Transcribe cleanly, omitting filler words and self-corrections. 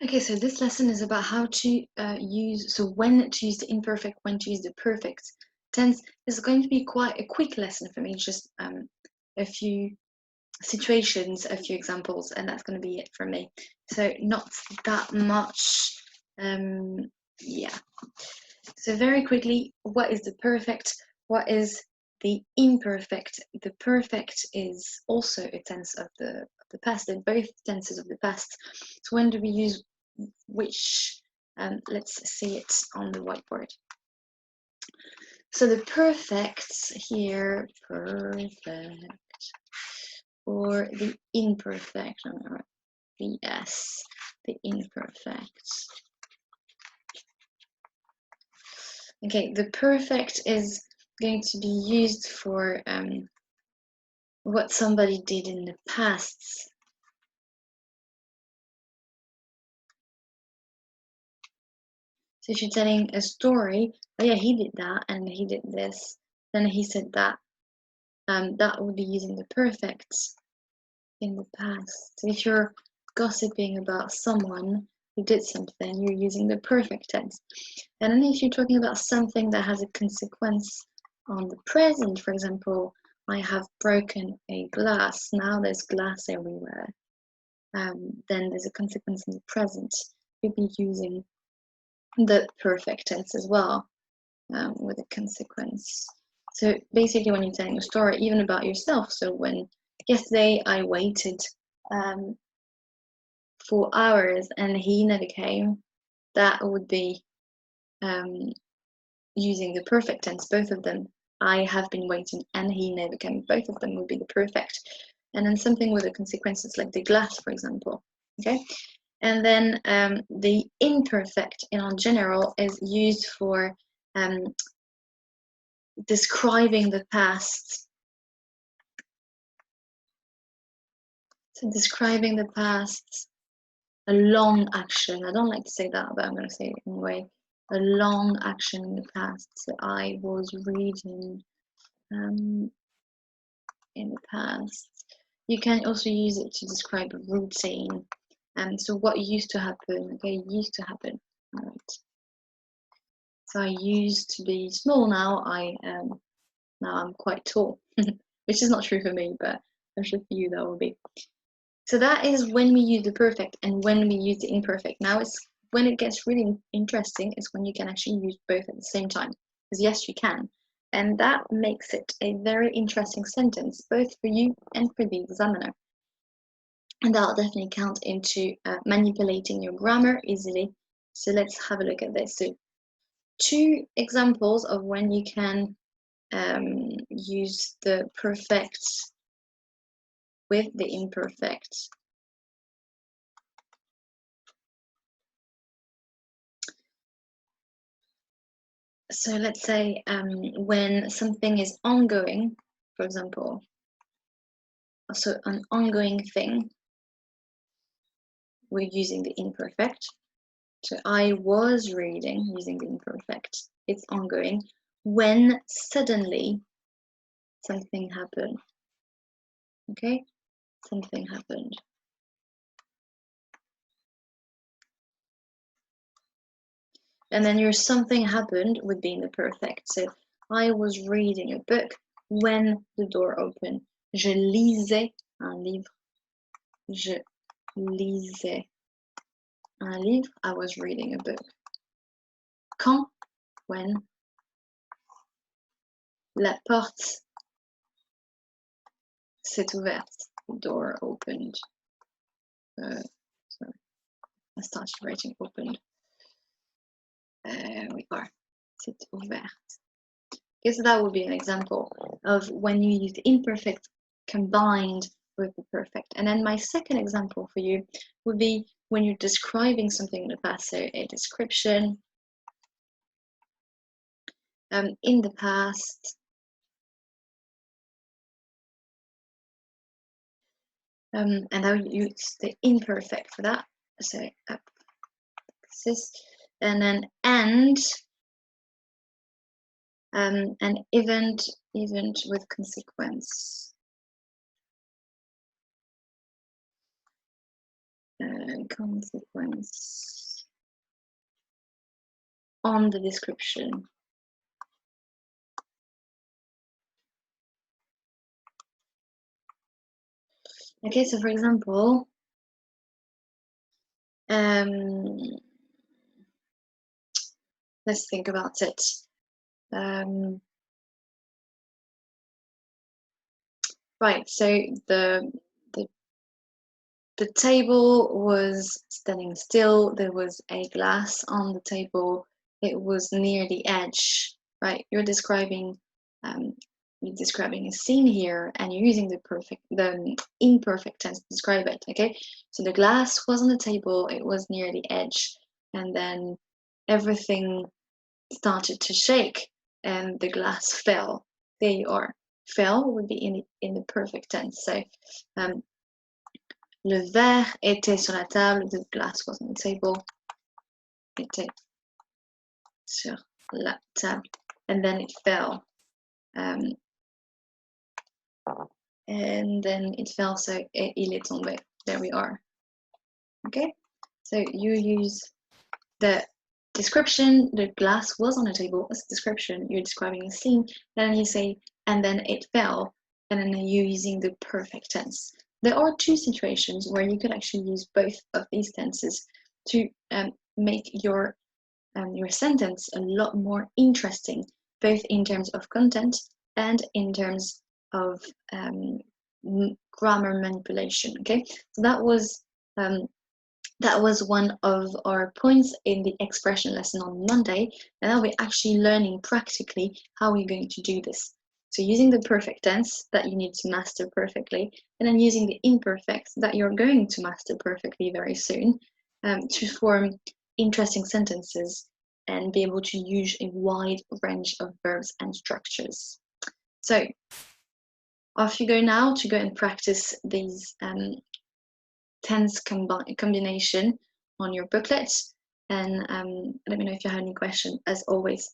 Okay, so this lesson is about how to when to use the imperfect, when to use the perfect tense. This is going to be quite a quick lesson for me, just a few situations, a few examples, and that's going to be it from me. So not that much, yeah. So very quickly, what is the perfect? What is the imperfect? The perfect is also a tense of the past. They're both tenses of the past. So when do we use which? Let's see it on the whiteboard. So the perfects here, perfect, or the imperfect, yes, the imperfect. Okay, the perfect is going to be used for what somebody did in the past. So if you're telling a story, oh yeah, he did that and he did this, then he said that, that would be using the perfect in the past. So if you're gossiping about someone who did something, you're using the perfect tense. And then if you're talking about something that has a consequence on the present, for example, I have broken a glass, now there's glass everywhere, then there's a consequence in the present. You'll be using the perfect tense as well, with a consequence. So basically when you're telling a story, even about yourself, so when yesterday I waited 4 hours and he never came, that would be using the perfect tense, both of them. I have been waiting and he never came. Both of them would be the perfect. And then something with the consequences, like the glass, for example. Okay. And then the imperfect in general is used for describing the past. So describing the past, a long action. I don't like to say that, but I'm going to say it anyway. A long action in the past. So I was reading in the past. You can also use it to describe a routine. So what used to happen? Okay, used to happen. All right. So I used to be small. Now I'm quite tall, which is not true for me, but I'm sure for you that will be. So that is when we use the perfect and when we use the imperfect. Now it's when it gets really interesting, it's when you can actually use both at the same time. Because yes, you can. And that makes it a very interesting sentence, both for you and for the examiner. And that'll definitely count into manipulating your grammar easily. So let's have a look at this. So 2 examples of when you can use the perfect with the imperfect. So let's say when something is ongoing, for example, so an ongoing thing, we're using the imperfect. So I was reading, using the imperfect. It's ongoing. When suddenly something happened. Okay, something happened. And then your something happened would be in the perfect. So I was reading a book when the door opened. Je lisais un livre. Je lisais un livre. I was reading a book. Quand? When? La porte s'est ouverte. The door opened. Sorry, I started writing opened. We are. C'est ouvert. Okay, so that would be an example of when you use the imperfect combined with the perfect. And then my second example for you would be when you're describing something in the past, so a description in the past. And I would use the imperfect for that. So and then an event with consequence. consequence on the description. Okay, so for example, let's think about it. Right, so the table was standing still. There was a glass on the table. It was near the edge. Right, you're describing a scene here, and you're using the imperfect tense to describe it. Okay, so the glass was on the table. It was near the edge, and then everything started to shake, and the glass fell. There you are. Fell would be in the perfect tense. So le verre était sur la table, the glass was on the table, était sur la table, and then it fell. And then it fell, so il est tombé. There we are. Okay, so you use the description, the glass was on the table as a description, you're describing a scene, then you say, and then it fell, and then you're using the perfect tense. There are two situations where you could actually use both of these tenses to make your sentence a lot more interesting, both in terms of content and in terms of grammar manipulation. Okay, so that was one of our points in the expression lesson on Monday, and now we're actually learning practically how we're going to do this. So using the perfect tense that you need to master perfectly, and then using the imperfect that you're going to master perfectly very soon, to form interesting sentences and be able to use a wide range of verbs and structures. So off you go now to go and practice these tense combination on your booklet, and let me know if you have any questions. As always,